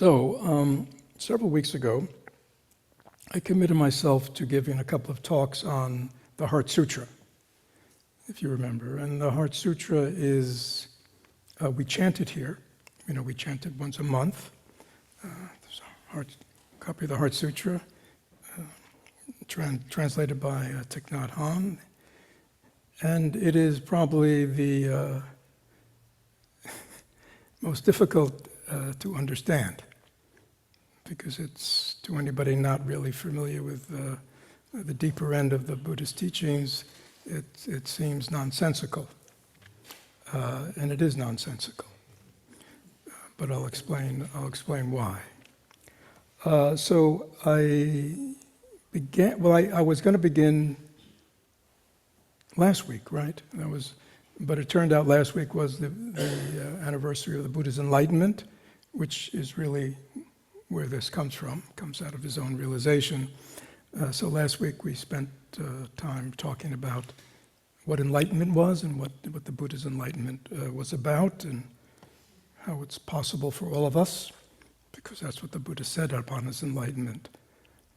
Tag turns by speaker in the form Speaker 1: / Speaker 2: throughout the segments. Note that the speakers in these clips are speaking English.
Speaker 1: Several weeks ago, I committed myself to giving a couple of talks on the Heart Sutra, if you remember. And the Heart Sutra is, we chant it here. You know, we chant it once a month. There's a copy of the Heart Sutra, translated by Thich Nhat Hanh. And it is probably the most difficult to understand, because it's, to anybody not really familiar with the deeper end of the Buddhist teachings, it seems nonsensical, and it is nonsensical. But I'll explain why. So I began. Well, I was going to begin last week, right? But it turned out last week was the anniversary of the Buddha's enlightenment, which is really where this comes from. It comes out of his own realization. So last week we spent time talking about what enlightenment was and what the Buddha's enlightenment was about, and how it's possible for all of us, because that's what the Buddha said upon his enlightenment,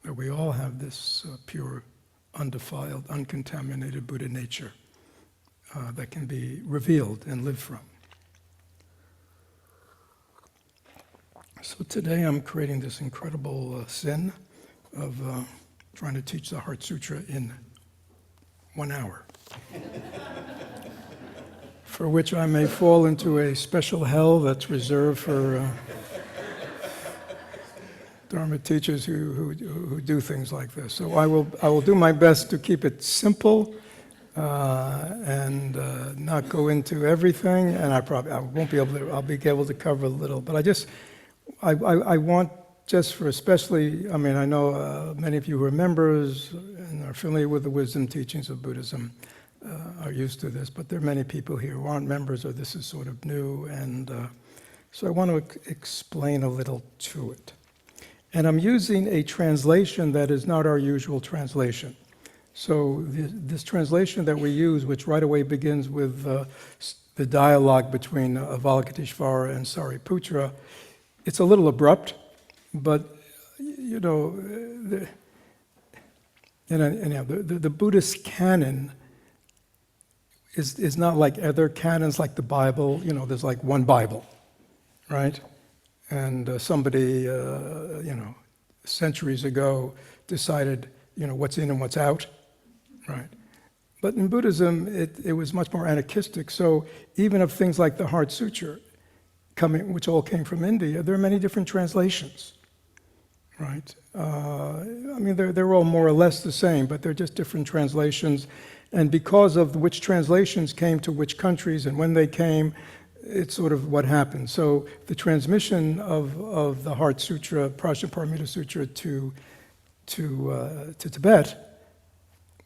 Speaker 1: that we all have this pure, undefiled, uncontaminated Buddha nature that can be revealed and lived from. So today I'm creating this incredible sin of trying to teach the Heart Sutra in 1 hour, for which I may fall into a special hell that's reserved for Dharma teachers who do things like this. So I will do my best to keep it simple and not go into everything, and I won't be able to. I'll be able to cover a little, but I want, just for especially, I mean, I know many of you who are members and are familiar with the wisdom teachings of Buddhism are used to this, but there are many people here who aren't members, or this is sort of new, and so I want to explain a little to it. And I'm using a translation that is not our usual translation. So this translation that we use, which right away begins with the dialogue between Avalokiteshvara and Shariputra, it's a little abrupt, but you know, the Buddhist canon is not like other canons, like the Bible. You know, there's like one Bible, right? And somebody, centuries ago decided, what's in and what's out, right? But in Buddhism, it was much more anarchistic. So even of things like the Heart Sutra, which all came from India, there are many different translations, right? I mean, they're all more or less the same, but they're just different translations. And because of which translations came to which countries and when they came, it's sort of what happened. So the transmission of the Heart Sutra, Prajna Paramita Sutra, to Tibet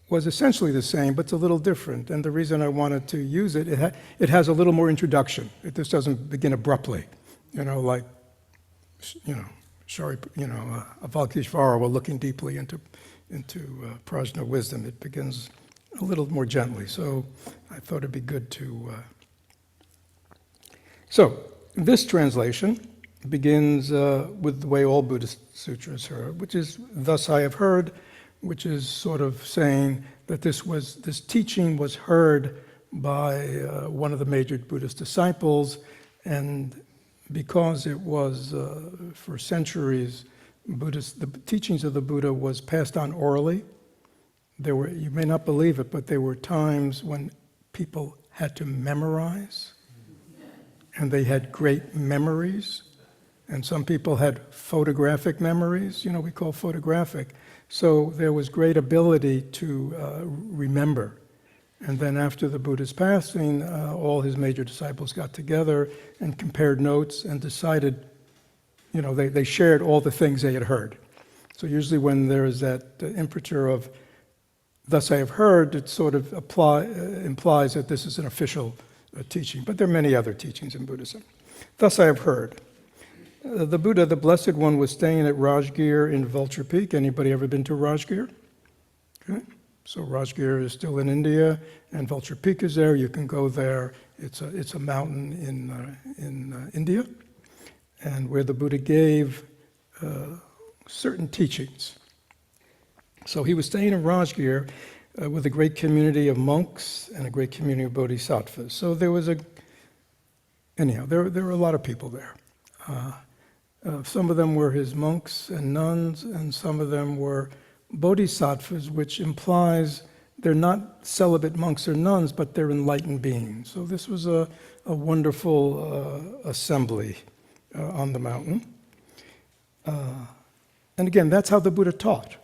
Speaker 1: was essentially the same, but it's a little different. And the reason I wanted to use it, it has a little more introduction. It just doesn't begin abruptly, like, Avalokiteshvara, we're looking deeply into prajna wisdom. It begins a little more gently. So I thought it'd be good to. So this translation begins with the way all Buddhist sutras are, which is, "Thus I have heard," which is sort of saying that this teaching was heard by one of the major Buddhist disciples, and because it was for centuries, the teachings of the Buddha was passed on orally. You may not believe it, but there were times when people had to memorize, and they had great memories, and some people had photographic memories, we call photographic. So there was great ability to remember. And then after the Buddha's passing, all his major disciples got together and compared notes and decided, they shared all the things they had heard. So usually when there is that imprimatur of, "Thus I have heard," it sort of implies that this is an official teaching. But there are many other teachings in Buddhism. "Thus I have heard. The Buddha, the Blessed One, was staying at Rajgir in Vulture Peak." Anybody ever been to Rajgir? Okay. So Rajgir is still in India, and Vulture Peak is there. You can go there. It's a mountain in India. and where the Buddha gave certain teachings. So he was staying in Rajgir with a great community of monks and a great community of bodhisattvas. So there was there were a lot of people there. Some of them were his monks and nuns, and some of them were bodhisattvas, which implies they're not celibate monks or nuns, but they're enlightened beings. So this was a wonderful assembly on the mountain. And again, that's how the Buddha taught.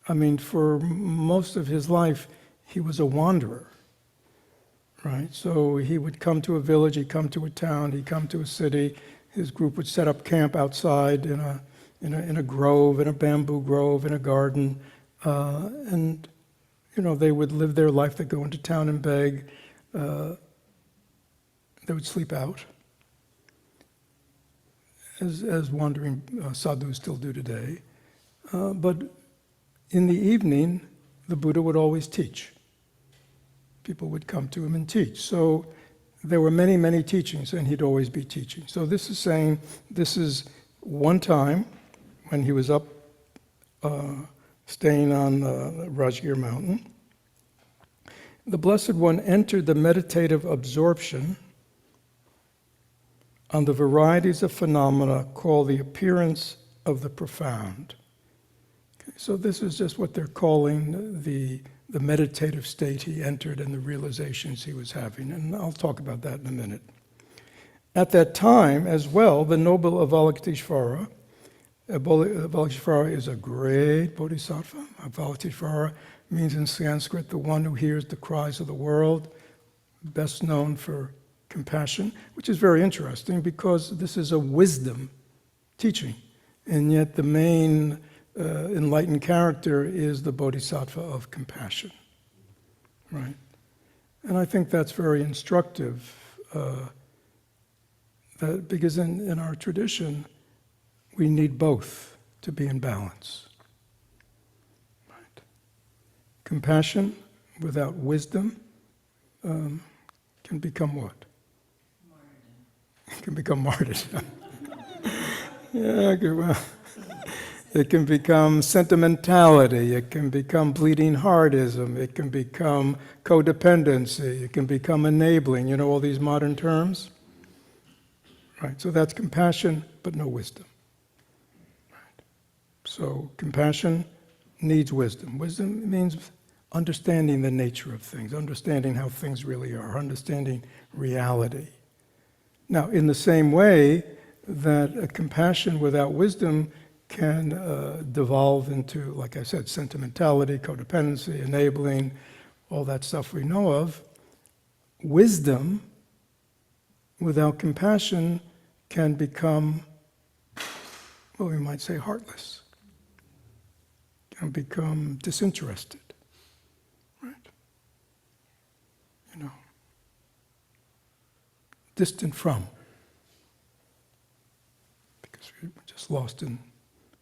Speaker 1: I mean, for most of his life, he was a wanderer, right? So he would come to a village, he'd come to a town, he'd come to a city. His group would set up camp outside in a grove, in a bamboo grove, in a garden, and they would live their life. They'd go into town and beg. They would sleep out, as wandering sadhus still do today. But in the evening, the Buddha would always teach. People would come to him and teach. So there were many, many teachings, and he'd always be teaching. So this is saying, this is one time when he was up staying on Rajgir mountain. The Blessed One entered the meditative absorption on the varieties of phenomena called the appearance of the profound. Okay, so this is just what they're calling the meditative state he entered and the realizations he was having, and I'll talk about that in a minute. At that time, as well, the noble Avalokiteshvara is a great bodhisattva. Avalokiteshvara means in Sanskrit the one who hears the cries of the world, best known for compassion, which is very interesting because this is a wisdom teaching, and yet the main enlightened character is the bodhisattva of compassion, right? And I think that's very instructive, because in our tradition, we need both to be in balance, right? Compassion without wisdom can become what? Martyrdom. It can become martyrdom. Yeah, well. It can become sentimentality, it can become bleeding heartism, it can become codependency, it can become enabling, all these modern terms. Right, so that's compassion, but no wisdom. Right. So compassion needs wisdom. Wisdom means understanding the nature of things, understanding how things really are, understanding reality. Now, in the same way that a compassion without wisdom can devolve into, like I said, sentimentality, codependency, enabling, all that stuff we know of. Wisdom without compassion can become, well, we might say heartless, can become disinterested, right? Distant from, because we're just lost in,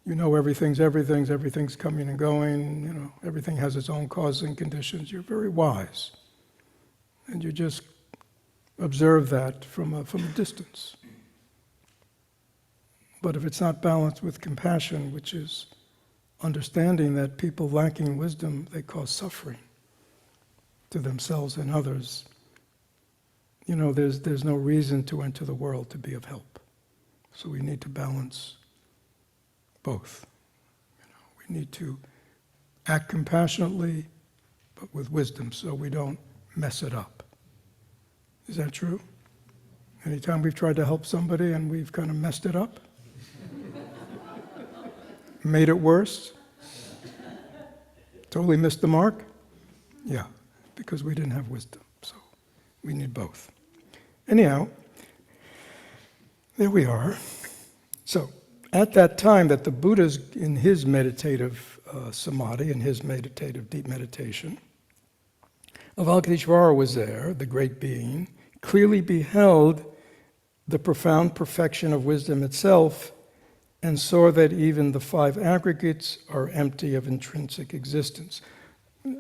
Speaker 1: everything's coming and going, everything has its own causes and conditions. You're very wise. And you just observe that from a distance. But if it's not balanced with compassion, which is understanding that people lacking wisdom, they cause suffering to themselves and others, there's no reason to enter the world to be of help. So we need to balance both. We need to act compassionately, but with wisdom, so we don't mess it up. Is that true? Anytime we've tried to help somebody and we've kind of messed it up? Made it worse? Totally missed the mark? Yeah, because we didn't have wisdom, so we need both. Anyhow, there we are. So, at that time that the Buddha's in his meditative samadhi, in his meditative deep meditation, Avalokiteshvara was there, the great being, clearly beheld the profound perfection of wisdom itself and saw that even the 5 aggregates are empty of intrinsic existence.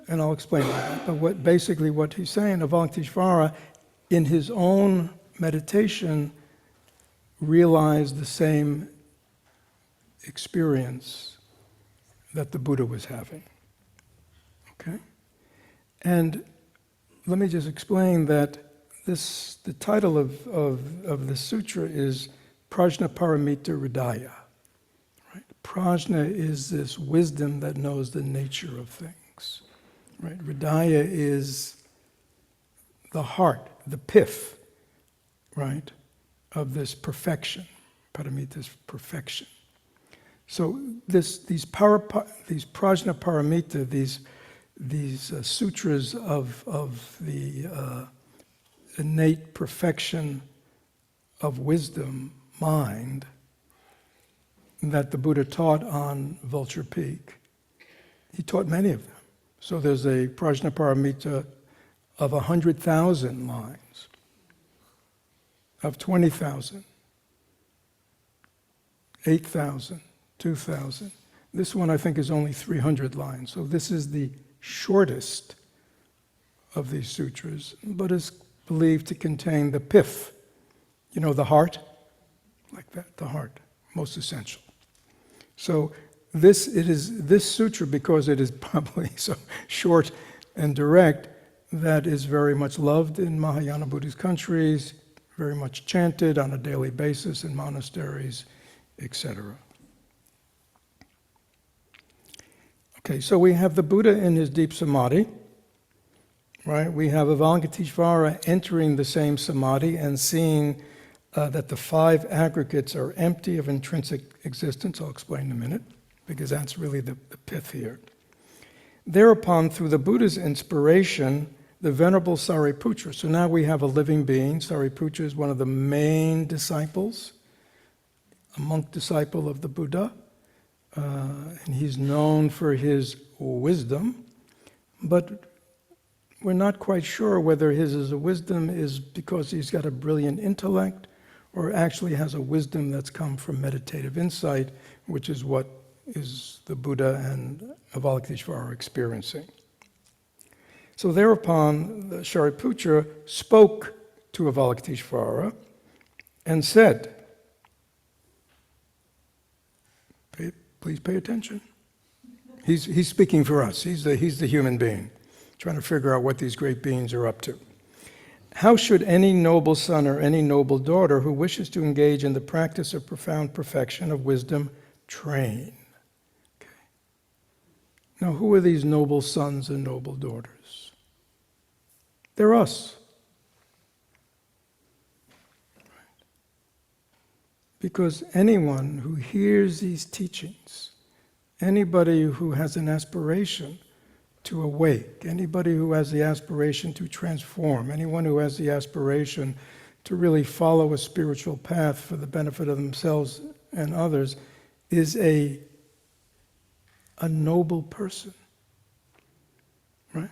Speaker 1: And I'll explain that. But basically what he's saying, Avalokiteshvara, in his own meditation, realized the same experience that the Buddha was having. Okay? And let me just explain that the title of the sutra is Prajna Paramita Hridaya. Right? Prajna is this wisdom that knows the nature of things. Right? Hridaya is the heart, the pith, right, of this perfection. Paramita's perfection. So these prajna paramita, these sutras of the innate perfection of wisdom, mind, that the Buddha taught on Vulture Peak, he taught many of them. So there's a prajna paramita of 100,000 lines, of 20,000, 8,000, 2,000. This one I think is only 300 lines. So this is the shortest of these sutras, but is believed to contain the pith. You know, the heart? Like that, the heart, most essential. So this sutra, because it is probably so short and direct, that is very much loved in Mahayana Buddhist countries, very much chanted on a daily basis in monasteries, etc. Okay, so we have the Buddha in his deep samadhi, right? We have Avalokiteshvara entering the same samadhi and seeing that the 5 aggregates are empty of intrinsic existence. I'll explain in a minute, because that's really the pith here. Thereupon, through the Buddha's inspiration, the Venerable Shariputra, so now we have a living being. Shariputra is one of the main disciples, a monk disciple of the Buddha, and he's known for his wisdom, but we're not quite sure whether his wisdom is because he's got a brilliant intellect or actually has a wisdom that's come from meditative insight, which is what is the Buddha and Avalokiteshvara are experiencing. So thereupon, the Shariputra spoke to Avalokiteshvara and said, please pay attention. He's speaking for us. He's the human being, trying to figure out what these great beings are up to. How should any noble son or any noble daughter who wishes to engage in the practice of profound perfection of wisdom train? Okay. Now, who are these noble sons and noble daughters? They're us. Because anyone who hears these teachings, anybody who has an aspiration to awake, anybody who has the aspiration to transform, anyone who has the aspiration to really follow a spiritual path for the benefit of themselves and others, is a noble person, right?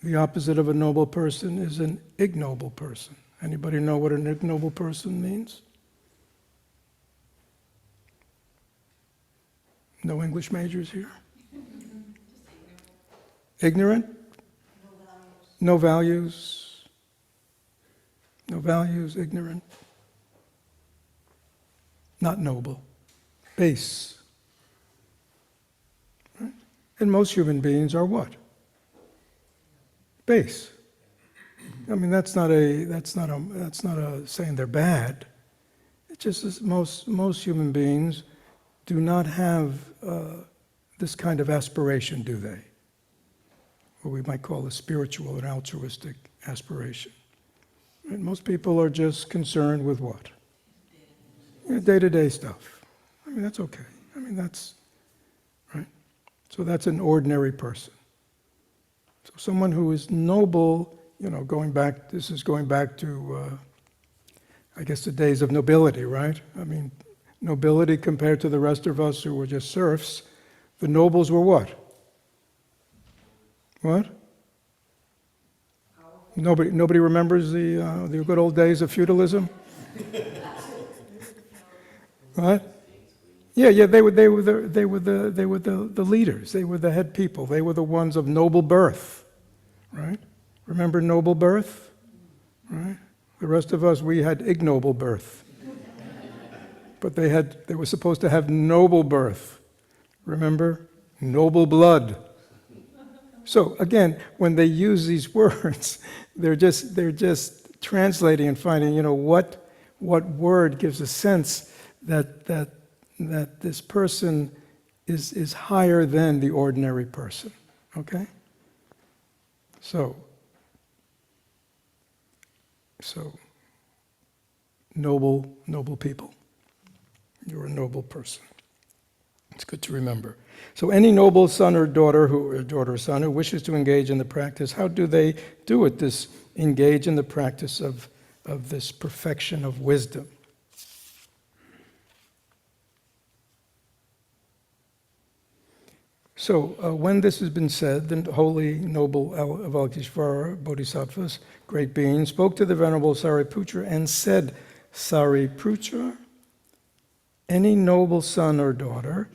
Speaker 1: The opposite of a noble person is an ignoble person. Anybody know what an ignoble person means? No English majors here? Ignorant? No values. No values, ignorant. Not noble. Base. Right? And most human beings are what? Base. I mean, that's not a saying they're bad. It's just that most human beings do not have this kind of aspiration, do they? What we might call a spiritual and altruistic aspiration. Right? Most people are just concerned with what? Day-to-day stuff. I mean, that's okay. I mean, that's, right? So that's an ordinary person. So someone who is noble, this is going back to, I guess, the days of nobility, right? I mean, nobility compared to the rest of us who were just serfs, the nobles were what? What? Nobody remembers the good old days of feudalism? What? Yeah. They were the leaders. They were the head people. They were the ones of noble birth, right? Remember noble birth, right? The rest of us, we had ignoble birth. but they were supposed to have noble birth. Remember? Noble blood. So again, when they use these words, they're just translating and finding, what word gives a sense that this person is higher than the ordinary person. Okay? So noble people. You're a noble person. It's good to remember. So any noble son or daughter or son who wishes to engage in the practice, how do they do it? Engage in the practice of this perfection of wisdom. So when this has been said, the holy, noble Avalokiteshvara, bodhisattvas, great beings, spoke to the Venerable Shariputra and said, Shariputra, any noble son or daughter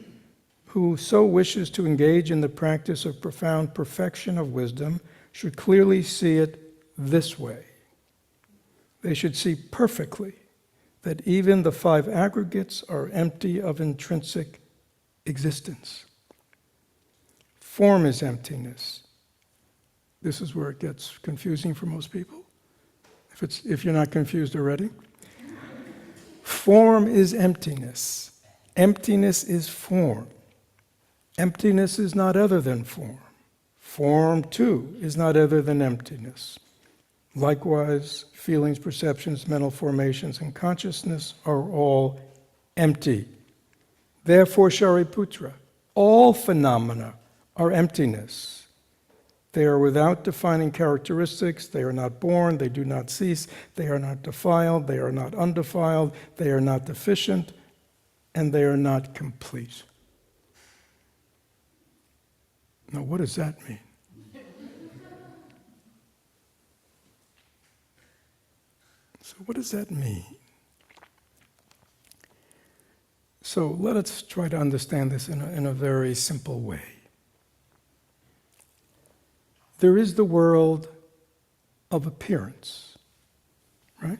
Speaker 1: who so wishes to engage in the practice of profound perfection of wisdom should clearly see it this way. They should see perfectly that even the 5 aggregates are empty of intrinsic existence. Form is emptiness. This is where it gets confusing for most people, if you're not confused already. Form is emptiness. Emptiness is form. Emptiness is not other than form. Form, too, is not other than emptiness. Likewise, feelings, perceptions, mental formations, and consciousness are all empty. Therefore, Shariputra, all phenomena are emptiness. They are without defining characteristics. They are not born. They do not cease. They are not defiled. They are not undefiled. They are not deficient. And they are not complete. Now, what does that mean? So what does that mean? So let us try to understand this in a very simple way. There is the world of appearance, right?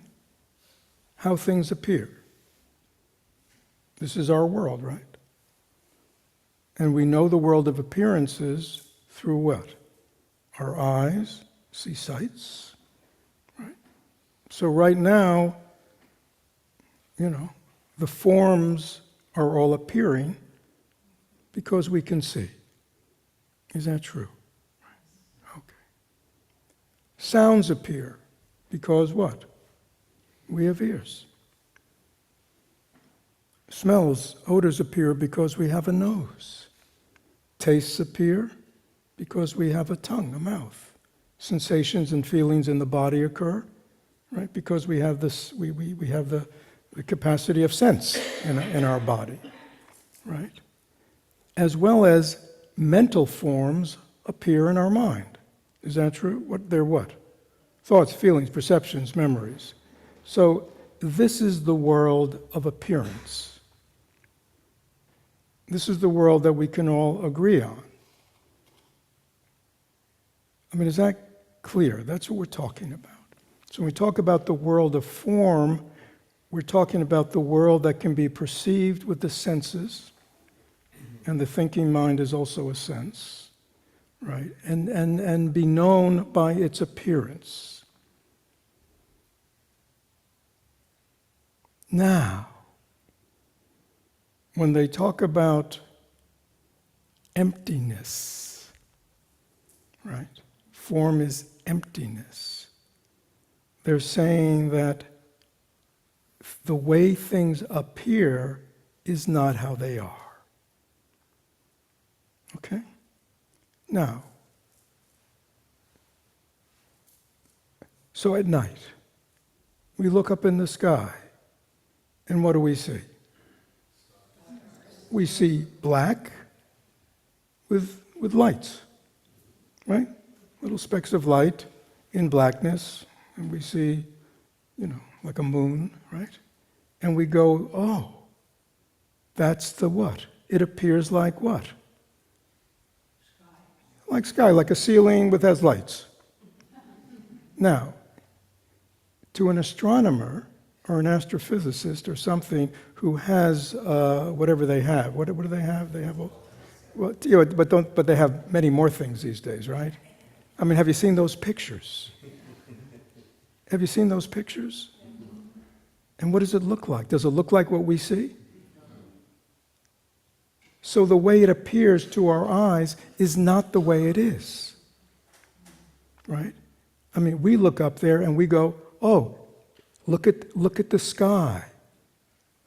Speaker 1: How things appear. This is our world, right? And we know the world of appearances through what? Our eyes see sights, right? So right now, the forms are all appearing because we can see. Is that true? Okay. Sounds appear because what? We have ears. Smells, odors appear because we have a nose. Tastes appear because we have a tongue, a mouth. Sensations and feelings in the body occur, right? Because we have this, we have the capacity of sense in our body, right? As well as mental forms appear in our mind. Is that true? They're what? Thoughts, feelings, perceptions, memories. So this is the world of appearance. This is the world that we can all agree on. I mean, is that clear? That's what we're talking about. So when we talk about the world of form, we're talking about the world that can be perceived with the senses, and the thinking mind is also a sense, right? And be known by its appearance. Now, when they talk about emptiness, right? Form is emptiness. They're saying that the way things appear is not how they are. Okay? Now, so at night, we look up in the sky, and what do we see? We see black with lights, right? Little specks of light in blackness, and we see, like a moon, right? And we go, oh, that's the what? It appears like what?
Speaker 2: Sky.
Speaker 1: Like sky, like a ceiling that has lights. Now, to an astronomer, or an astrophysicist or something who has whatever they have. What do they have? They have, well, you know, but they have many more things these days, right? I mean, have you seen those pictures? Have you seen those pictures? And what does it look like? Does it look like what we see? So the way it appears to our eyes is not the way it is, right? I mean, we look up there and we go, oh, look at the sky.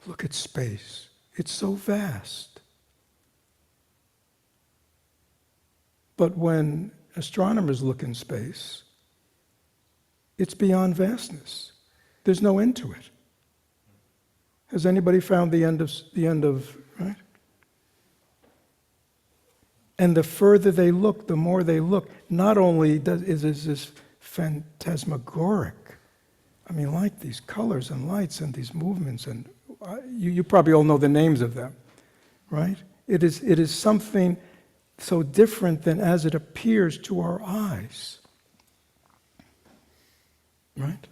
Speaker 1: Look at space. It's so vast. But when astronomers look in space, it's beyond vastness. There's no end to it. Has anybody found the end of, right? And the further they look, the more they look. Not only is this phantasmagoric, I mean, like these colors and lights and these movements, and you probably all know the names of them, right? It is something so different than as it appears to our eyes, right?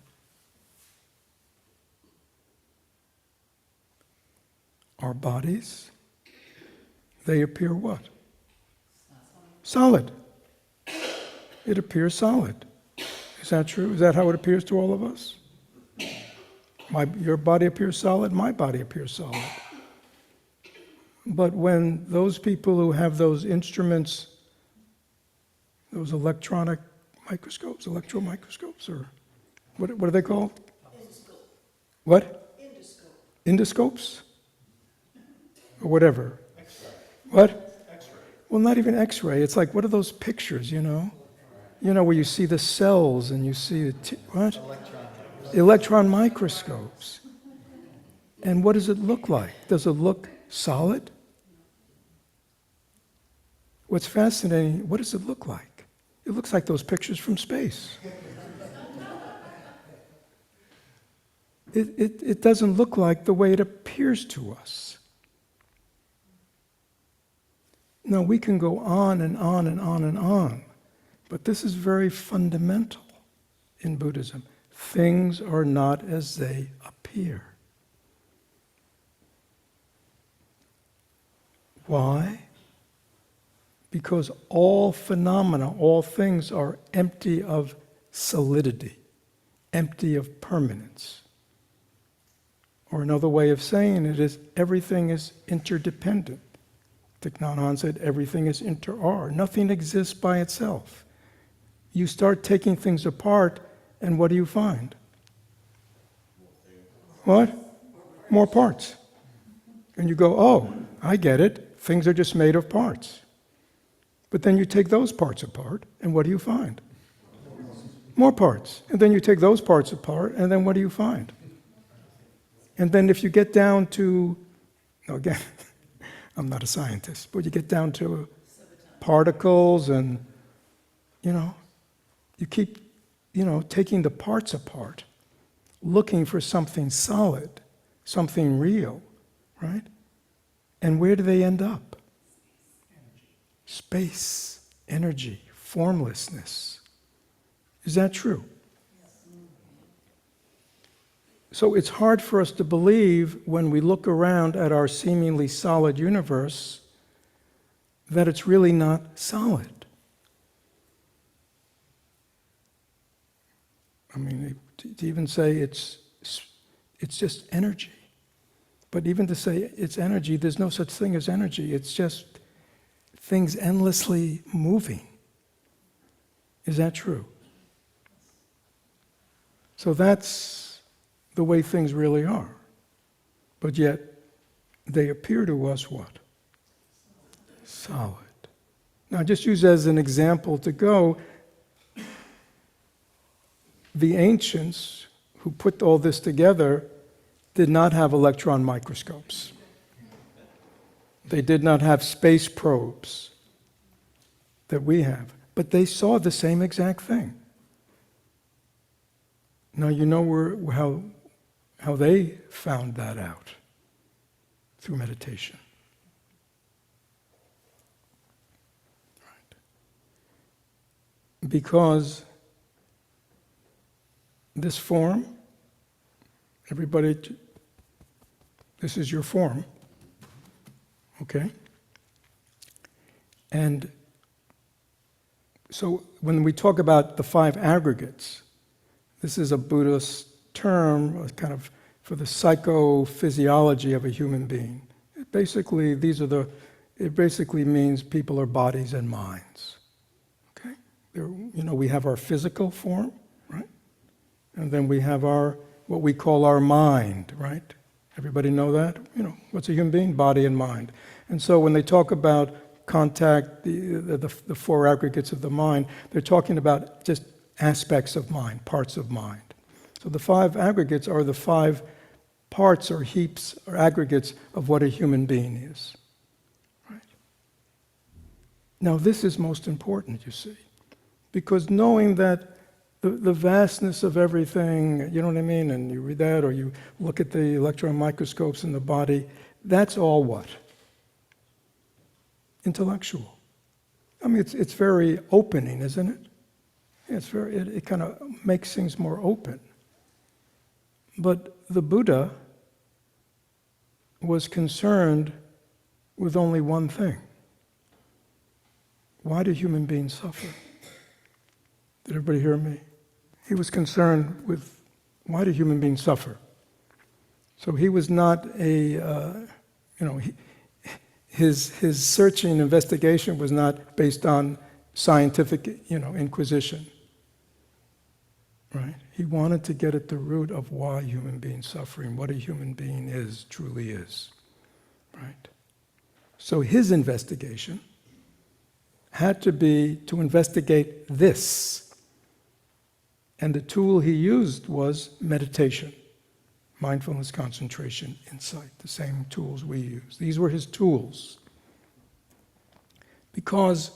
Speaker 1: Our bodies, they appear what? Solid. It appears solid. Is that true? Is that how it appears to all of us? Your body appears solid, my body appears solid. But when those people who have those instruments, those electronic microscopes, electron microscopes, or what are they called?
Speaker 2: Endoscope.
Speaker 1: What?
Speaker 2: Endoscope.
Speaker 1: Endoscopes? Or whatever.
Speaker 3: X-ray.
Speaker 1: What?
Speaker 3: X-ray.
Speaker 1: Well, not even X-ray. It's like, what are those pictures, you know? You know, where you see the cells and you see the, what? Electron microscopes. And what does it look like? Does it look solid? What's fascinating, what does it look like? It looks like those pictures from space. It doesn't look like the way it appears to us. No, we can go on and on and on and on, but this is very fundamental in Buddhism. Things are not as they appear. Why? Because all phenomena, all things are empty of solidity, empty of permanence. Or another way of saying it is everything is interdependent. Thich Nhat Hanh said everything is inter-ar. Nothing exists by itself. You start taking things apart, and what do you find? What? More parts. And you go, oh, I get it. Things are just made of parts. But then you take those parts apart, and what do you find? More parts. And then you take those parts apart, and then what do you find? And then if you get down to, again, I'm not a scientist, but you get down to particles and, you keep, taking the parts apart, looking for something solid, something real, right? And where do they end up? Space, energy, formlessness. Is that true? So it's hard for us to believe when we look around at our seemingly solid universe that it's really not solid. I mean, to even say it's just energy. But even to say it's energy, there's no such thing as energy. It's just things endlessly moving. Is that true? So that's the way things really are. But yet, they appear to us what? Solid. Now, just use as an example to go, the ancients who put all this together did not have electron microscopes. They did not have space probes that we have, but they saw the same exact thing. Now you know how they found that out through meditation. Right. Because this form Everybody, this is your form, okay? And so when we talk about the 5 aggregates, this is a Buddhist term, kind of for the psychophysiology of a human being. It basically means people are bodies and minds. Okay? We have our physical form, right? And then we have what we call our mind, right? Everybody know that? What's a human being? Body and mind. And so when they talk about contact, the 4 aggregates of the mind, they're talking about just aspects of mind, parts of mind. So the 5 aggregates are the 5 parts or heaps or aggregates of what a human being is. Right? Now this is most important, you see, because knowing that the vastness of everything, you know what I mean, and you read that or you look at the electron microscopes in the body, that's all what? Intellectual. I mean, it's very opening, isn't it? It kind of makes things more open. But the Buddha was concerned with only one thing. Why do human beings suffer? Did everybody hear me? He was concerned with why do human beings suffer? So he was not his searching investigation was not based on scientific, inquisition. Right? He wanted to get at the root of why human beings suffering, what a human being truly is. Right? So his investigation had to be to investigate this. And the tool he used was meditation, mindfulness, concentration, insight, the same tools we use. These were his tools. Because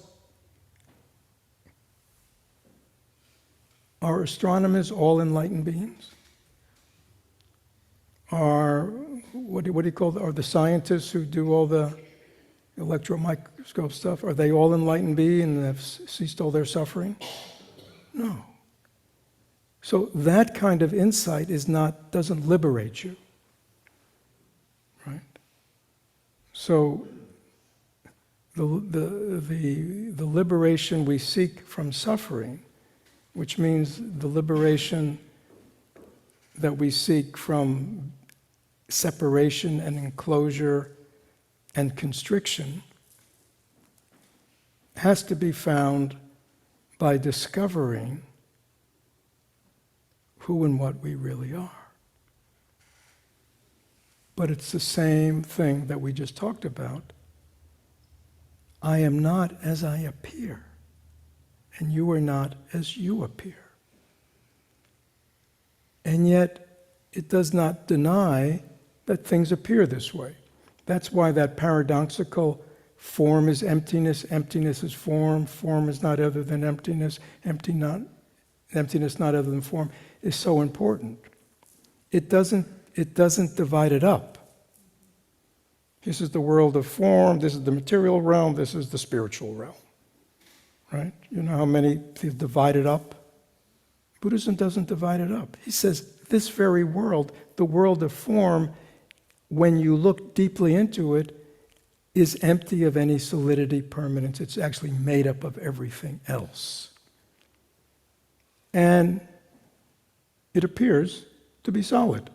Speaker 1: are astronomers all enlightened beings? What do you call are the scientists who do all the electron microscope stuff, are they all enlightened beings and have ceased all their suffering? No. So that kind of insight doesn't liberate you. Right? So the liberation we seek from suffering, which means the liberation that we seek from separation and enclosure and constriction, has to be found by discovering who and what we really are. But it's the same thing that we just talked about. I am not as I appear, and you are not as you appear. And yet, it does not deny that things appear this way. That's why that paradoxical form is emptiness, emptiness is form is not other than emptiness, emptiness not other than form, is so important. It doesn't divide it up. This is the world of form, this is the material realm, this is the spiritual realm. Right? You know how many divide it up? Buddhism doesn't divide it up. He says this very world, the world of form, when you look deeply into it, is empty of any solidity, permanence. It's actually made up of everything else. And it appears to be solid.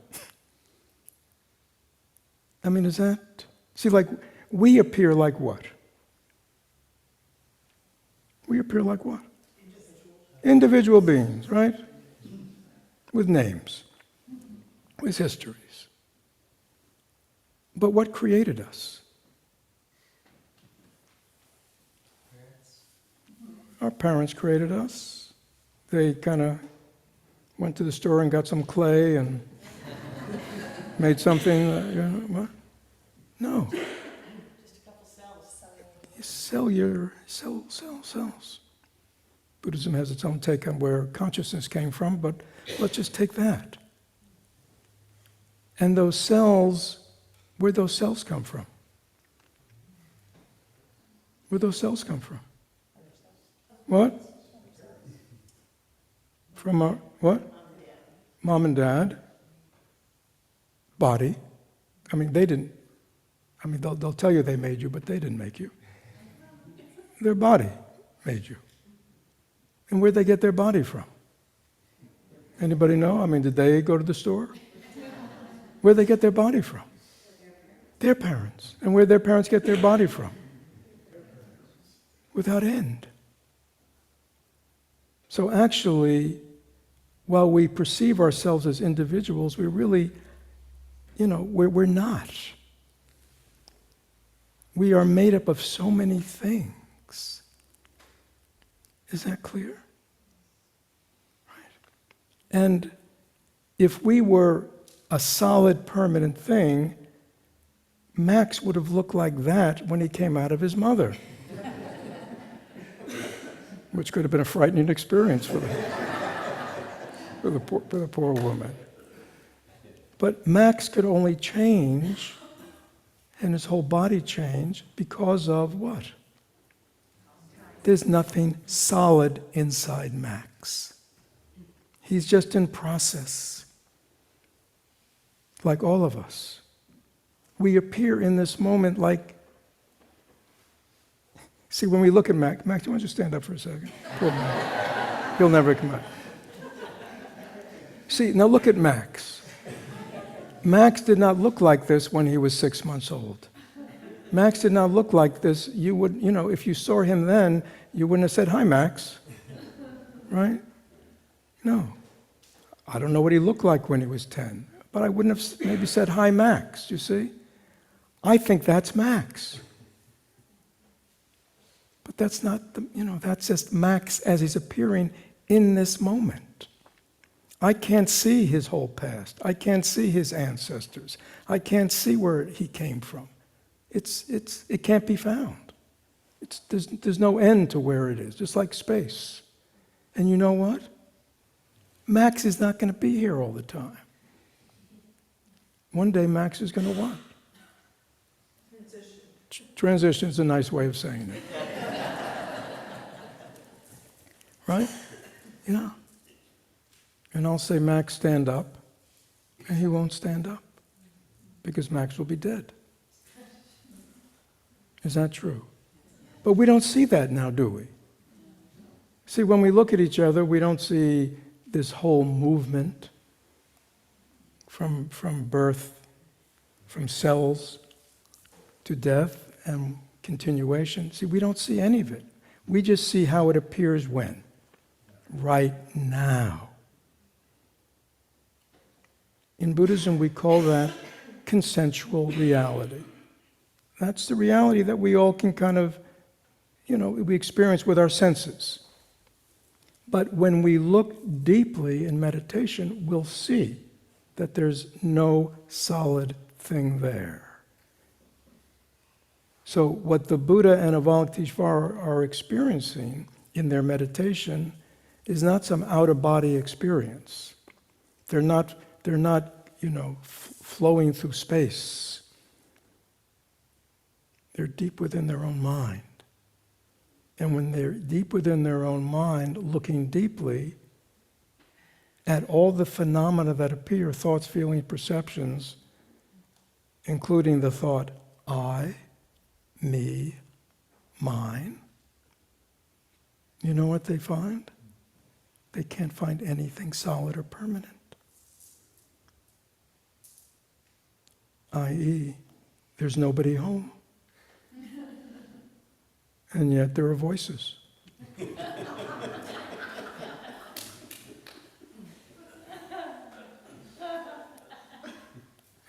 Speaker 1: I mean, is that... See, like, we appear like what? We appear like what? Individual beings, right? With names, with histories. But what created us? Our parents created us. They kind of went to the store and got some clay and made something, what? No.
Speaker 2: Just a couple cells.
Speaker 1: Cells. Buddhism has its own take on where consciousness came from, but let's just take that. And those cells, where'd those cells come from? Where'd those cells come from? What? From our, what? Mom and Dad. body. I mean, they didn't. I mean, they'll tell you they made you, but they didn't make you. Their body made you. And where'd they get their body from? Anybody know? I mean, did they go to the store? Where'd they get their body from? Their parents. And where'd their parents get their body from? Without end. So actually, while we perceive ourselves as individuals, we really, we're not. We are made up of so many things. Is that clear? Right. And if we were a solid, permanent thing, Max would have looked like that when he came out of his mother. Which could have been a frightening experience for the poor woman. But Max could only change, and his whole body changed, because of what? There's nothing solid inside Max. He's just in process, like all of us. We appear in this moment like, see, when we look at Max, why don't you stand up for a second? Poor Max. He'll never come out. See, now look at Max. Max did not look like this when he was 6 months old. Max did not look like this. You would, if you saw him then, you wouldn't have said, "Hi, Max." Right? No. I don't know what he looked like when he was 10, but I wouldn't have maybe said, "Hi, Max." You see? I think that's Max. But that's not, that's just Max as he's appearing in this moment. I can't see his whole past. I can't see his ancestors. I can't see where he came from. It can't be found. There's no end to where it is, just like space. And you know what? Max is not going to be here all the time. One day Max is going to what? Transition is a nice way of saying it. Right? Yeah. And I'll say, "Max, stand up." And he won't stand up because Max will be dead. Is that true? But we don't see that now, do we? See, when we look at each other, we don't see this whole movement from birth, from cells to death and continuation. See, we don't see any of it. We just see how it appears when? Right now. In Buddhism, we call that consensual reality. That's the reality that we all can kind of, we experience with our senses. But when we look deeply in meditation, we'll see that there's no solid thing there. So what the Buddha and Avalokiteshvara are experiencing in their meditation is not some out-of-body experience. They're not flowing through space. They're deep within their own mind. And when they're deep within their own mind, looking deeply at all the phenomena that appear, thoughts, feelings, perceptions, including the thought, I, me, mine, you know what they find? They can't find anything solid or permanent. i.e., there's nobody home. And yet there are voices.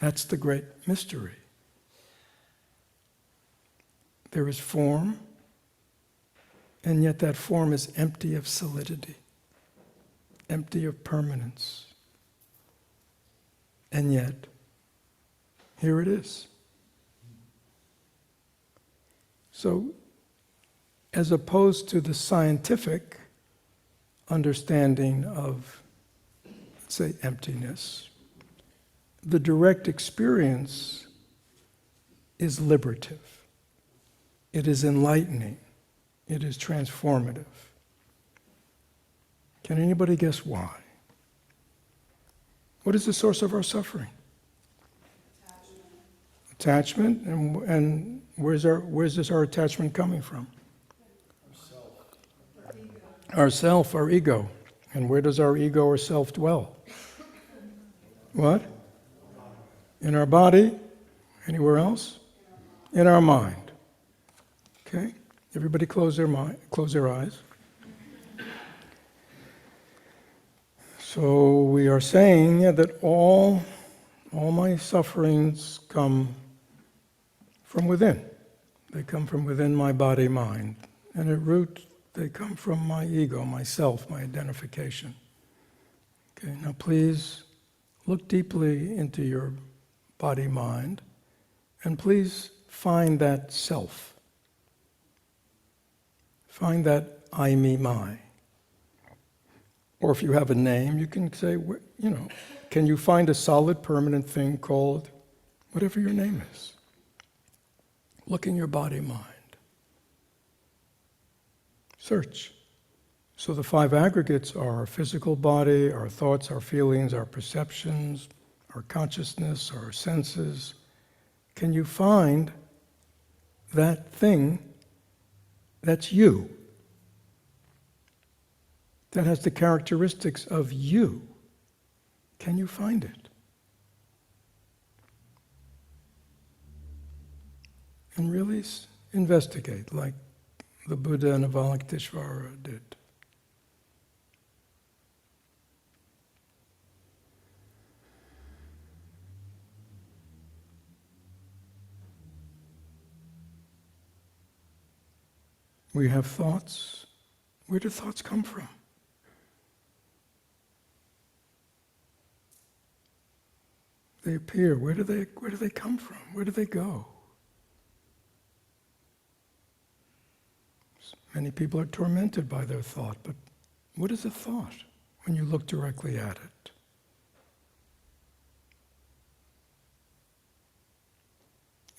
Speaker 1: That's the great mystery. There is form, and yet that form is empty of solidity, empty of permanence. And yet, here it is. So, as opposed to the scientific understanding of, let's say, emptiness, the direct experience is liberative. It is enlightening. It is transformative. Can anybody guess why? What is the source of our suffering? Attachment, and where's our attachment coming from? Our self, our ego. And where does our ego or self dwell? What? In our body? Anywhere else? In our mind. Okay? Everybody close their eyes. So we are saying that all my sufferings come from within. They come from within my body, mind. And at root, they come from my ego, myself, my identification. Okay, now please look deeply into your body, mind, and please find that self. Find that I, me, my. Or if you have a name, you can say, can you find a solid, permanent thing called whatever your name is? Look in your body, mind. Search. So the 5 aggregates are our physical body, our thoughts, our feelings, our perceptions, our consciousness, our senses. Can you find that thing that's you? That has the characteristics of you. Can you find it? And really investigate, like the Buddha and Avalokiteshvara did. We have thoughts. Where do thoughts come from? They appear. Where do they come from? Where do they go? Many people are tormented by their thought, but what is a thought when you look directly at it?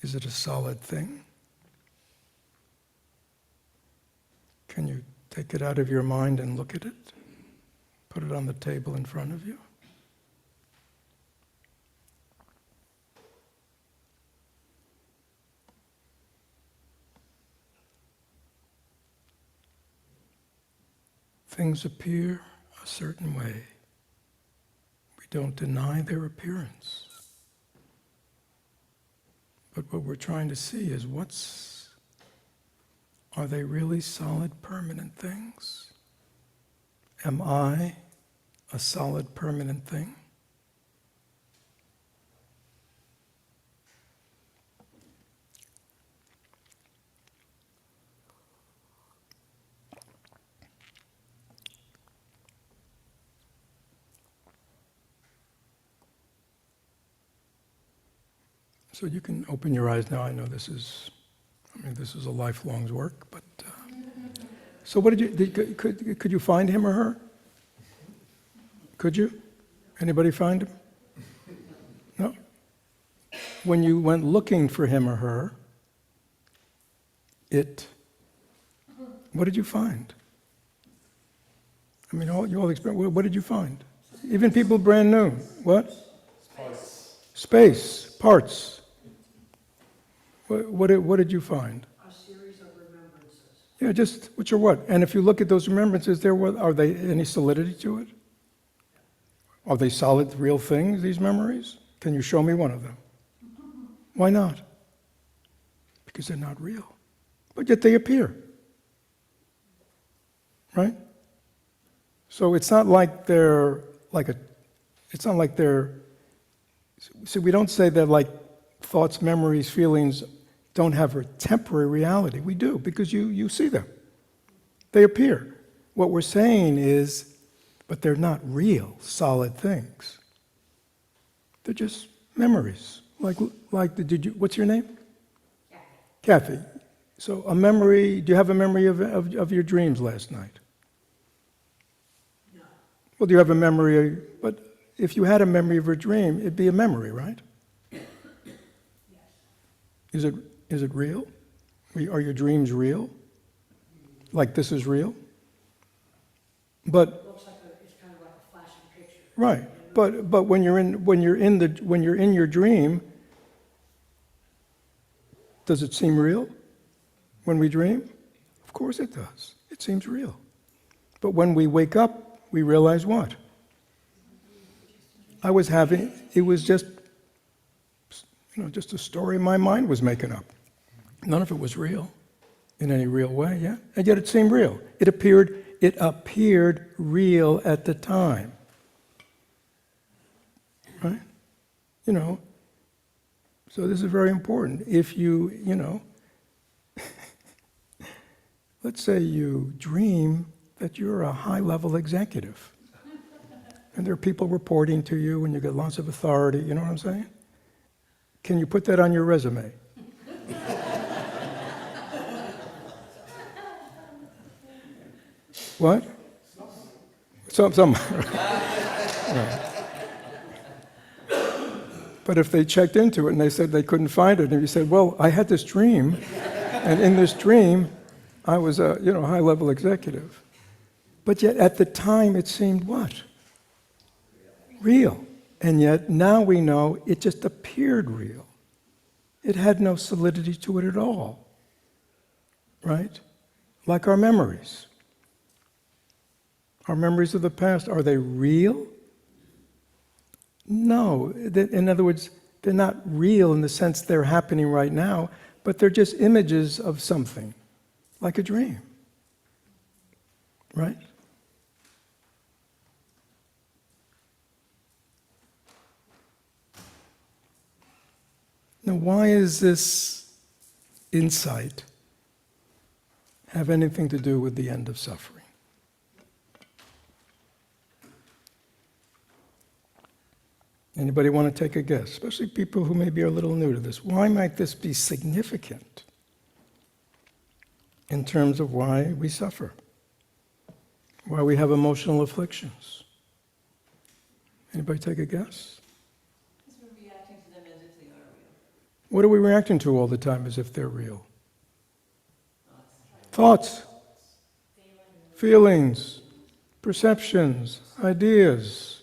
Speaker 1: Is it a solid thing? Can you take it out of your mind and look at it? Put it on the table in front of you? Things appear a certain way. We don't deny their appearance. But what we're trying to see is are they really solid, permanent things? Am I a solid, permanent thing? So you can open your eyes now. I know this is a lifelong's work, but so what could you find him or her? Could you? Anybody find him? No? When you went looking for him or her, what did you find? I mean, you all experience, what did you find? Even people brand new. What? Space, parts. What did you find?
Speaker 2: A series of remembrances.
Speaker 1: Yeah, just which are what? And if you look at those remembrances, are they any solidity to it? Are they solid, real things, these memories? Can you show me one of them? Why not? Because they're not real. But yet they appear. Right? So it's not like they're see, we don't say that like thoughts, memories, feelings don't have a temporary reality. We do, because you see them. They appear. What we're saying is, but they're not real, solid things. They're just memories. What's your name? Kathy. So a memory, do you have a memory of your dreams last night?
Speaker 2: No.
Speaker 1: Well, do you have a memory, but if you had a memory of your dream, it'd be a memory, right?
Speaker 2: Yes.
Speaker 1: Is it real? Are your dreams real? Like this is real? But
Speaker 2: It looks like it's kind of like a flashing picture.
Speaker 1: right. But when you're in your dream, Does it seem real when we dream? Of course it does. It seems real. But when we wake up, we realize what? It was just, just a story my mind was making up. None of it was real in any real way, yeah? And yet it seemed real. It appeared real at the time. Right? So this is very important. If let's say you dream that you're a high-level executive, and there are people reporting to you, and you get lots of authority, you know what I'm saying? Can you put that on your resume? What? Some. Right. But if they checked into it and they said they couldn't find it, and you said, well, I had this dream, and in this dream, I was a high-level executive. But yet at the time it seemed what? Real. And yet now we know it just appeared real. It had no solidity to it at all. Right? Like our memories. Our memories of the past, are they real? No. In other words, they're not real in the sense they're happening right now, but they're just images of something, like a dream. Right? Now, why is this insight have anything to do with the end of suffering? Anybody want to take a guess? Especially people who maybe are a little new to this. Why might this be significant in terms of why we suffer? Why we have emotional afflictions? Anybody take a guess?
Speaker 3: Because we're reacting to them as if they are real.
Speaker 1: What are we reacting to all the time as if they're real? Thoughts, feelings, perceptions, ideas.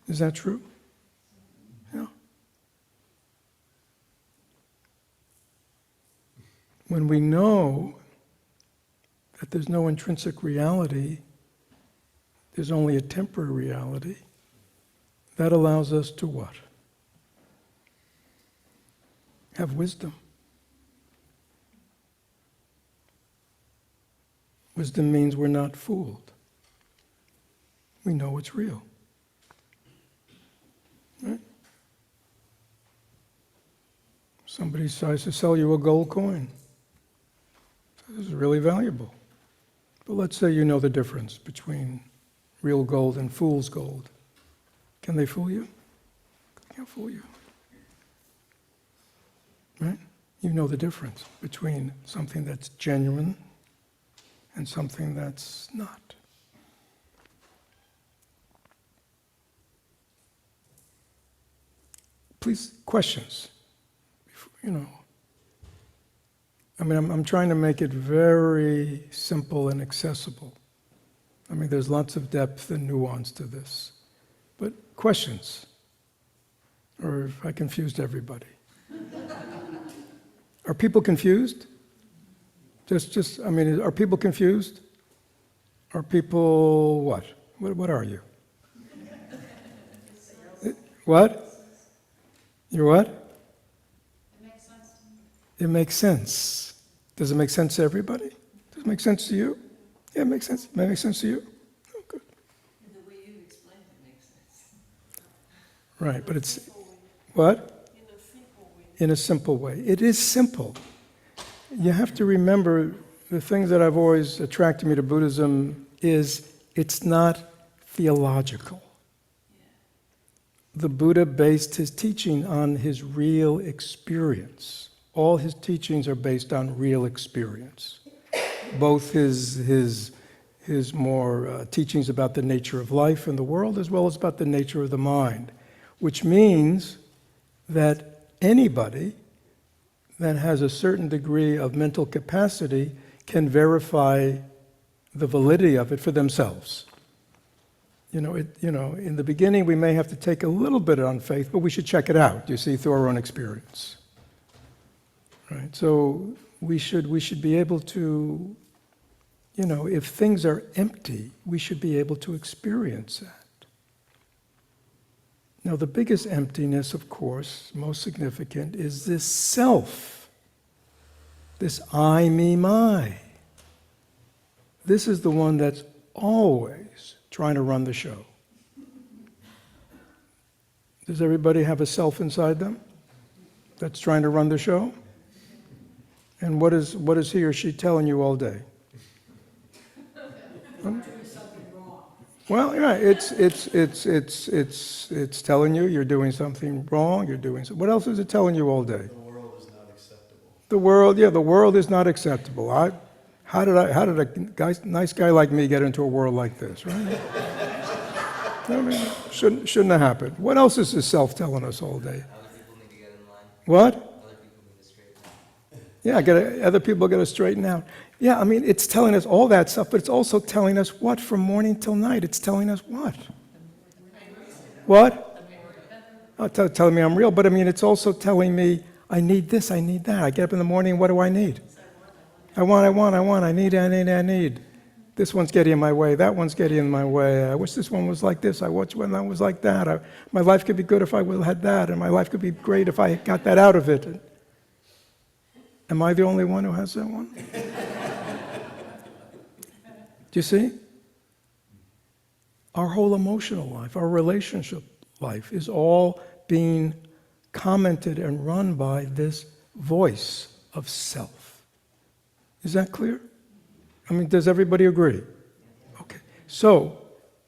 Speaker 1: Is that true? Yeah. When we know that there's no intrinsic reality, there's only a temporary reality, that allows us to what? Have wisdom. Wisdom means we're not fooled. We know it's real. Right? Somebody tries to sell you a gold coin. This is really valuable. But let's say you know the difference between real gold and fool's gold. Can they fool you? They can't fool you. Right? You know the difference between something that's genuine and something that's not. Please, questions. I'm trying to make it very simple and accessible. There's lots of depth and nuance to this. But questions? Or if I confused everybody. Are people confused? Are people confused? Are people what? What are you? What? You're what?
Speaker 3: It makes sense to me.
Speaker 1: It makes sense. Does it make sense to everybody? Does it make sense to you? Yeah, it makes sense. It makes sense to you? Oh, good.
Speaker 3: And the way you explain it makes sense.
Speaker 1: Right, but it's... What?
Speaker 3: In a simple way.
Speaker 1: In a simple way. It is simple. You have to remember the things that have always attracted me to Buddhism is it's not theological. The Buddha based his teaching on his real experience. All his teachings are based on real experience. Both his more teachings about the nature of life and the world, as well as about the nature of the mind, which means that anybody that has a certain degree of mental capacity can verify the validity of it for themselves. In the beginning we may have to take a little bit on faith, but we should check it out, you see, through our own experience. Right? So we should be able to, if things are empty, we should be able to experience that. Now, the biggest emptiness, of course, most significant, is this self, this I, me, my. This is the one that's always trying to run the show. Does everybody have a self inside them that's trying to run the show? And what is he or she telling you all day?
Speaker 2: Doing something wrong.
Speaker 1: Well, yeah, it's telling you you're doing something wrong. You're doing what else is it telling you all day?
Speaker 4: The world is not acceptable.
Speaker 1: The world is not acceptable. How did a nice guy like me get into a world like this, right? I mean, shouldn't have happened. What else is the self telling us all day?
Speaker 5: Other people need to get in line.
Speaker 1: What?
Speaker 5: Other people need to straighten out.
Speaker 1: Yeah, other people got to straighten out. Yeah, I mean, it's telling us all that stuff, but it's also telling us what from morning till night? It's telling us what? What? Oh, telling me I'm real, but I mean, it's also telling me I need this, I need that. I get up in the morning, what do I need? I want, I need. This one's getting in my way, that one's getting in my way. I wish this one was like this, I wish one that was like that. My life could be good if I had that, and my life could be great if I got that out of it. Am I the only one who has that one? Do you see? Our whole emotional life, our relationship life is all being commented and run by this voice of self. Is that clear? I mean, does everybody agree? Okay. So,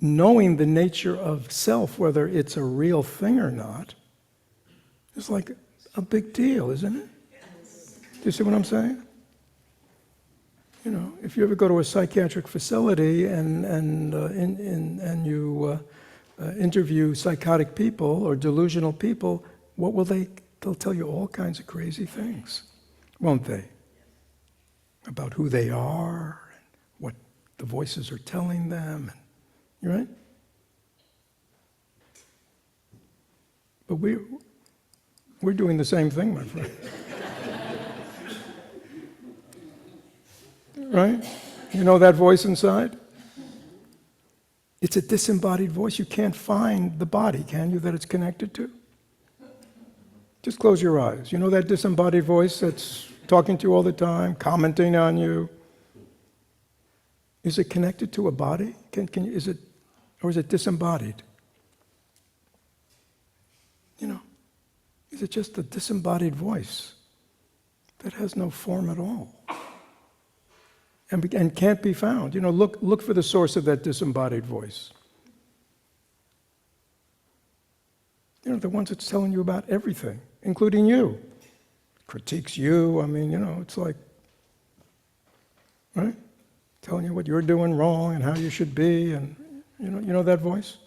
Speaker 1: knowing the nature of self, whether it's a real thing or not, is like a big deal, isn't it? Do you see what I'm saying? If you ever go to a psychiatric facility and you interview psychotic people or delusional people, what will they'll tell you all kinds of crazy things, won't they? About who they are, and what the voices are telling them. You right? But we're doing the same thing, my friend. Right? You know that voice inside? It's a disembodied voice. You can't find the body, can you, that it's connected to? Just close your eyes. You know that disembodied voice that's talking to you all the time, commenting on you? Is it connected to a body? Or is it disembodied? Is it just a disembodied voice that has no form at all? And can't be found. Look for the source of that disembodied voice. The ones that's telling you about everything, including you. Critiques you, it's like, right? Telling you what you're doing wrong and how you should be, and you know that voice?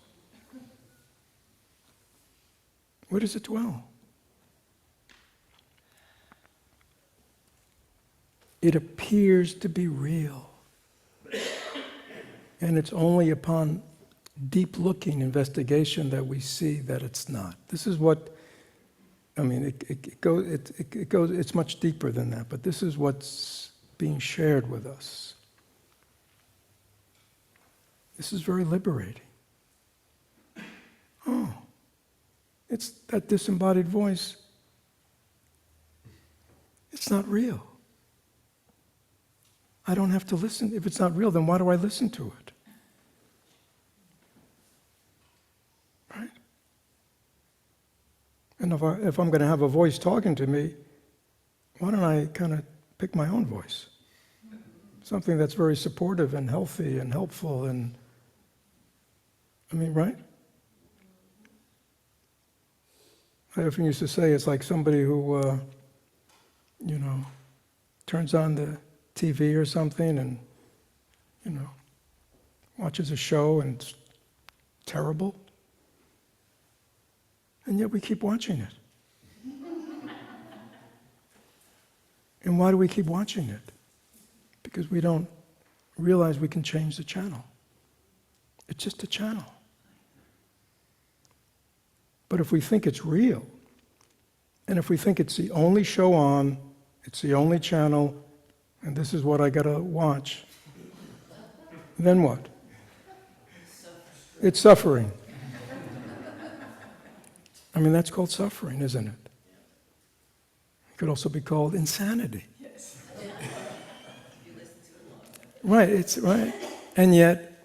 Speaker 1: Where does it dwell? It appears to be real. And it's only upon deep looking investigation that we see that it's not. This is what, it goes, it's much deeper than that, but this is what's being shared with us. This is very liberating. Oh, it's that disembodied voice. It's not real. I don't have to listen. If it's not real, then why do I listen to it? Right? And if I'm going to have a voice talking to me, why don't I kind of pick my own voice? Something that's very supportive and healthy and helpful and, right? I often used to say it's like somebody who, turns on the TV or something and, watches a show and it's terrible. And yet we keep watching it. And why do we keep watching it? Because we don't realize we can change the channel. It's just a channel. But if we think it's real, and if we think it's the only show on, It's the only channel, and this is what I gotta watch. Then what? It's suffering. I mean, that's called suffering, isn't it? It could also be called insanity.
Speaker 3: Yes. You listen to it long enough.
Speaker 1: Right, it's right. And yet,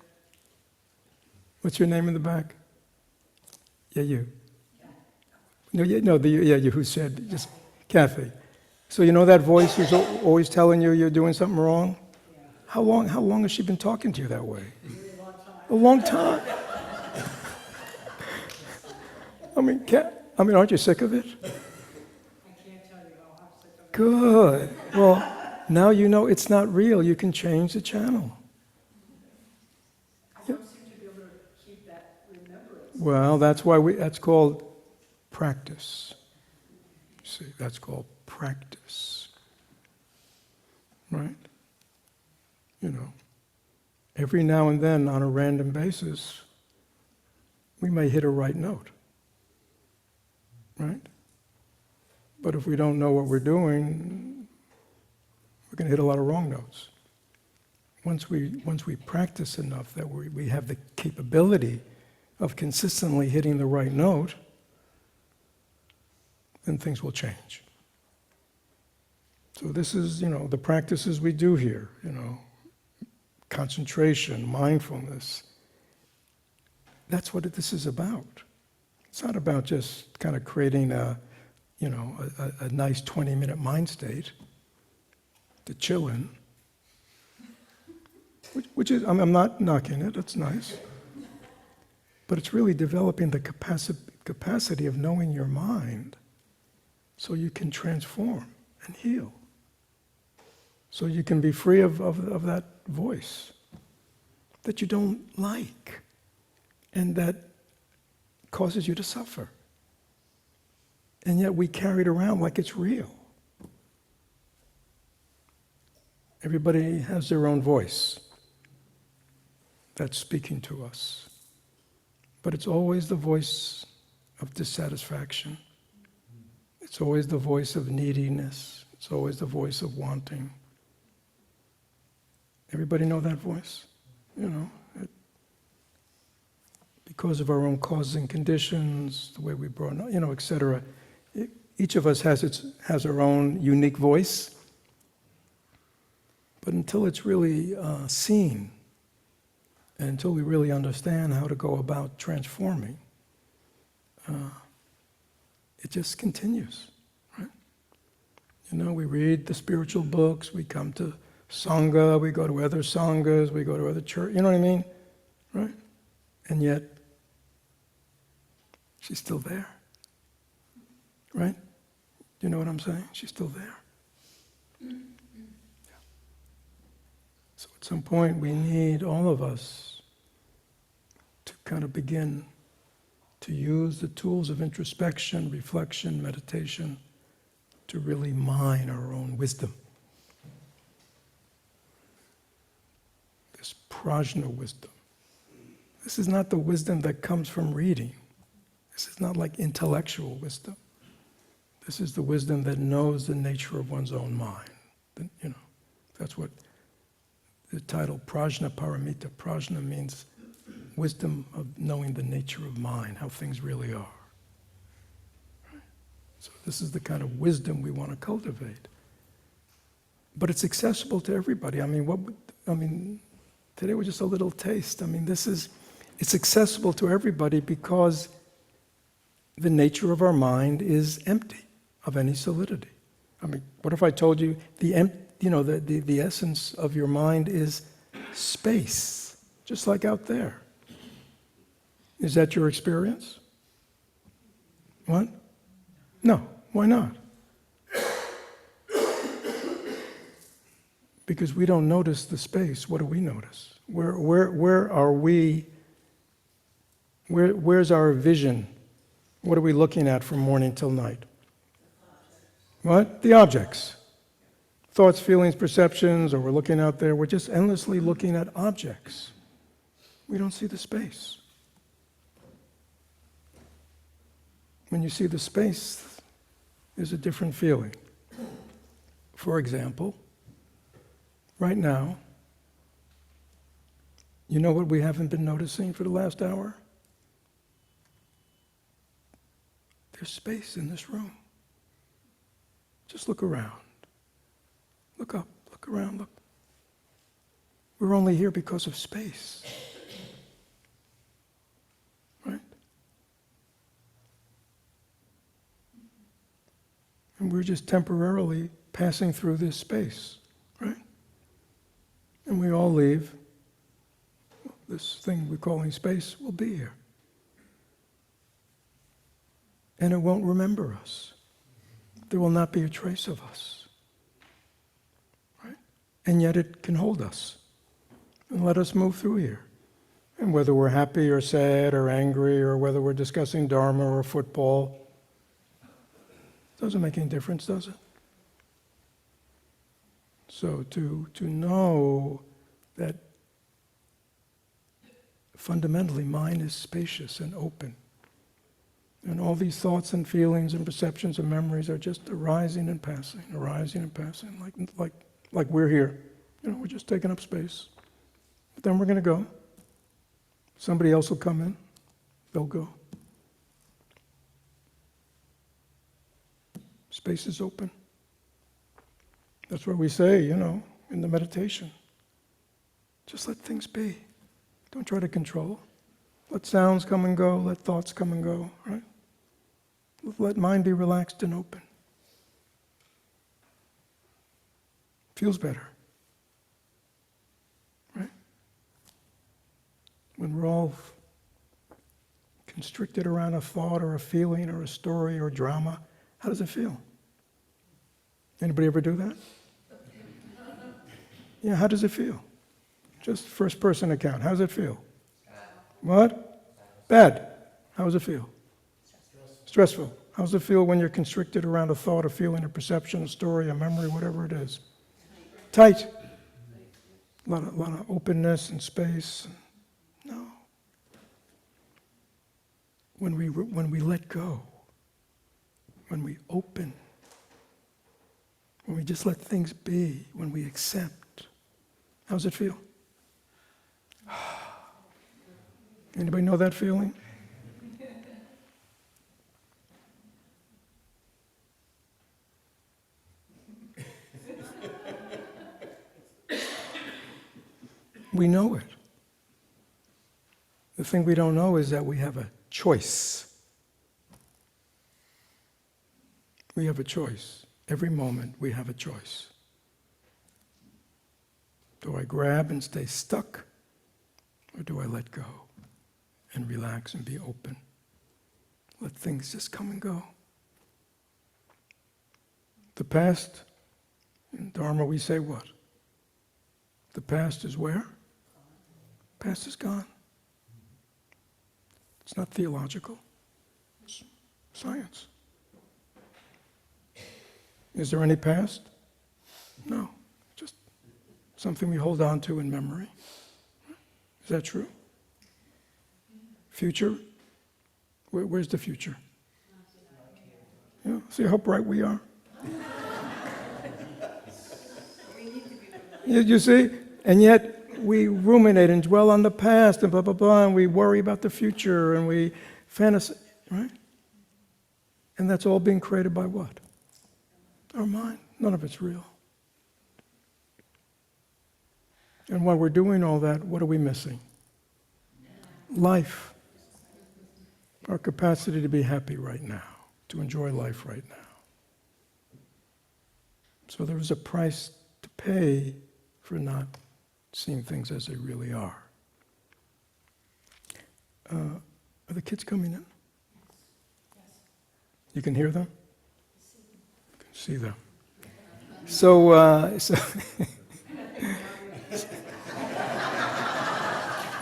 Speaker 1: what's your name in the back? Yeah, you. No, you who said, just Kathy. So you know that voice who's always telling you you're doing something wrong? How long has she been talking to you that way? A long time. I mean, aren't you sick of it?
Speaker 2: I can't tell you how I'm sick of it.
Speaker 1: Good. Well, now you know it's not real. You can change the channel.
Speaker 2: I don't seem to be able to keep that remembrance.
Speaker 1: Well, that's called practice. See, that's called practice. Right? You know, every now and then on a random basis, we may hit a right note. Right? But if we don't know what we're doing, we're going to hit a lot of wrong notes. Once we practice enough that we have the capability of consistently hitting the right note, then things will change. So this is, the practices we do here, concentration, mindfulness. That's what this is about. It's not about just kind of creating a nice 20-minute mind state to chill in, which is, I'm not knocking it, it's nice. But it's really developing the capacity of knowing your mind so you can transform and heal. So you can be free of that voice that you don't like and that causes you to suffer. And yet we carry it around like it's real. Everybody has their own voice that's speaking to us. But it's always the voice of dissatisfaction. It's always the voice of neediness. It's always the voice of wanting. Everybody know that voice? Because of our own causes and conditions, the way we brought up, etc. Each of us has our own unique voice. But until it's really seen, and until we really understand how to go about transforming, it just continues, right? We read the spiritual books, we come to Sangha, we go to other Sanghas, we go to other churches, you know what I mean? Right? And yet, she's still there. Right? You know what I'm saying? She's still there. Yeah. So at some point, we need, all of us, to kind of begin to use the tools of introspection, reflection, meditation, to really mine our own wisdom. This prajna wisdom. This is not the wisdom that comes from reading. This is not like intellectual wisdom. This is the wisdom that knows the nature of one's own mind. That's what the title prajna paramita. Prajna means wisdom of knowing the nature of mind, how things really are. Right? So this is the kind of wisdom we want to cultivate. But it's accessible to everybody. Today was just a little taste. It's accessible to everybody because the nature of our mind is empty of any solidity. What if I told you the essence of your mind is space, just like out there? Is that your experience? What? No. Why not? Because we don't notice the space. What do we notice? Where are we? Where's our vision? What are we looking at from morning till night? What? The objects. Thoughts, feelings, perceptions, or we're looking out there, we're just endlessly looking at objects. We don't see the space. When you see the space, there's a different feeling. For example, right now, you know what we haven't been noticing for the last hour? There's space in this room. Just look around. Look up, look around, look. We're only here because of space. Right? And we're just temporarily passing through this space, right? And we all leave. This thing we're calling space will be here. And it won't remember us. There will not be a trace of us. Right? And yet it can hold us and let us move through here. And whether we're happy or sad or angry or whether we're discussing Dharma or football, doesn't make any difference, does it? So to know that fundamentally mind is spacious and open. And all these thoughts and feelings and perceptions and memories are just arising and passing, like we're here. We're just taking up space. But then we're going to go. Somebody else will come in. They'll go. Space is open. That's what we say, in the meditation. Just let things be. Don't try to control. Let sounds come and go. Let thoughts come and go, right? Let mind be relaxed and open. Feels better. Right? When we're all constricted around a thought or a feeling or a story or drama, how does it feel? Anybody ever do that? Yeah, how does it feel? Just first person account. How does it feel? What? Bad. How does it feel? Stressful. How does it feel when you're constricted around a thought, a feeling, a perception, a story, a memory, whatever it is? Tight. A lot of openness and space. No. When we let go, when we open, when we just let things be, when we accept, how does it feel? Anybody know that feeling? We know it. The thing we don't know is that we have a choice. We have a choice. Every moment we have a choice. Do I grab and stay stuck? Or do I let go and relax and be open? Let things just come and go. The past, in Dharma we say what? The past is where? Past is gone. It's not theological. It's science. Is there any past? No. Just something we hold on to in memory. Is that true? Future? Where's the future? See how bright we are? You see? And yet we ruminate and dwell on the past and blah, blah, blah, and we worry about the future and we fantasize, right? And that's all being created by what? Our mind. None of it's real. And while we're doing all that, what are we missing? Life. Our capacity to be happy right now, to enjoy life right now. So there is a price to pay for not seeing things as they really are. Are the kids coming in? You can hear them? You can see them. So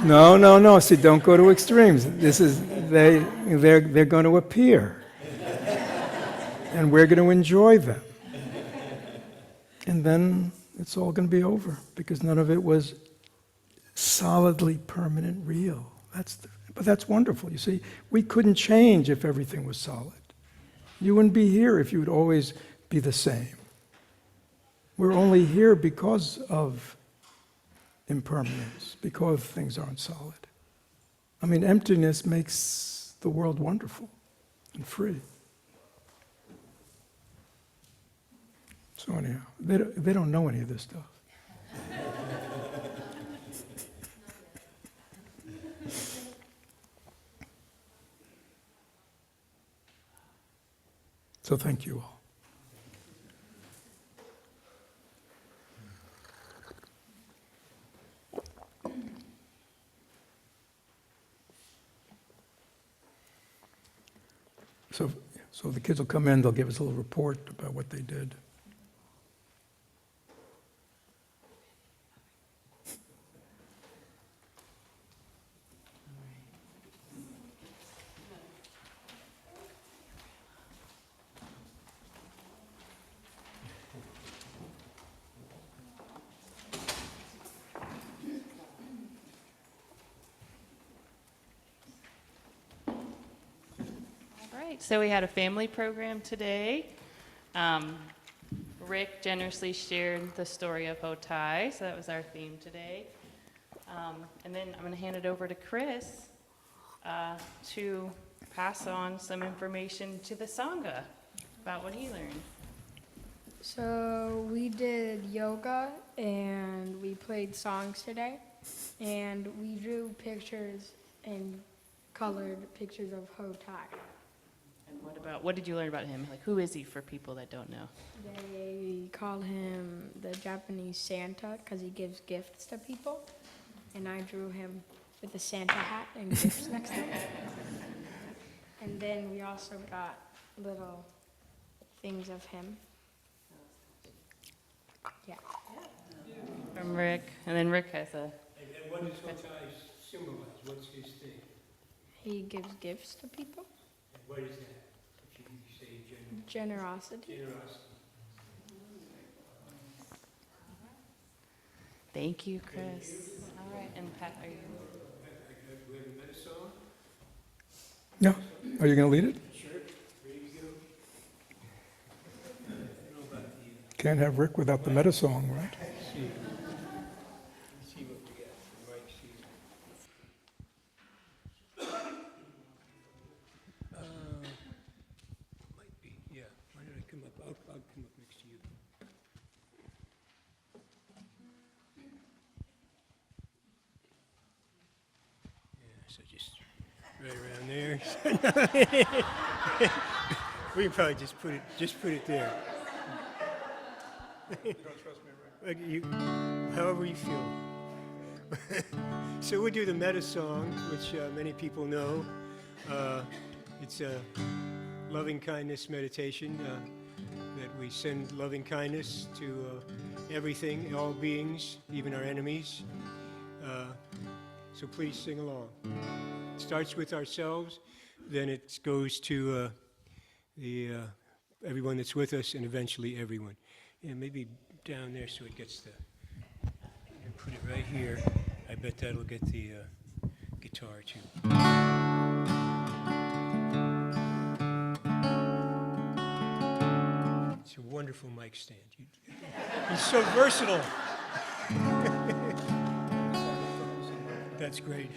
Speaker 1: No. See, don't go to extremes. This is they're going to appear, and we're going to enjoy them, and then it's all going to be over because none of it was solidly permanent, real. But that's wonderful. You see, we couldn't change if everything was solid. You wouldn't be here if you would always be the same. We're only here because of impermanence, because things aren't solid. I mean, emptiness makes the world wonderful and free. So anyhow, they don't know any of this stuff. So thank you all. So the kids will come in, they'll give us a little report about what they did.
Speaker 4: So we had a family program today. Rick generously shared the story of Hotai, so that was our theme today. And then I'm going to hand it over to Chris to pass on some information to the Sangha about what he learned.
Speaker 6: So we did yoga and we played songs today, and we drew pictures and colored pictures of Hotai.
Speaker 4: And what did you learn about him? Like, who is he for people that don't know?
Speaker 6: They call him the Japanese Santa because he gives gifts to people, and I drew him with a Santa hat and gifts next to him. And then we also got little things of him. Yeah.
Speaker 4: From Rick. And then Rick has a...
Speaker 7: And what does Hotai symbolize? What's his thing?
Speaker 6: He gives gifts to people.
Speaker 7: And what is that? If you say
Speaker 6: Generosity.
Speaker 7: generosity.
Speaker 4: Thank you, Chris. All right, and Pat, are you...
Speaker 7: We have a metta song?
Speaker 1: Yeah, are you going to lead it?
Speaker 7: Sure. Ready to go? I don't know about the...
Speaker 1: Can't have Rick without the meta song, right?
Speaker 7: Let's see what we got. Mike sees. Might be, yeah. Why did I come up? I'll come up next to you. Yeah, so just right around there. We can probably just put it there. You don't trust me, right? However you feel. So we'll do the metta song, which many people know. It's a loving kindness meditation that we send loving kindness to everything, all beings, even our enemies. So please sing along. It starts with ourselves, then it goes to everyone that's with us, and eventually everyone. Yeah, maybe down there so it gets the... Put it right here. I bet that'll get the guitar too. It's a wonderful mic stand. He's so versatile. That's great.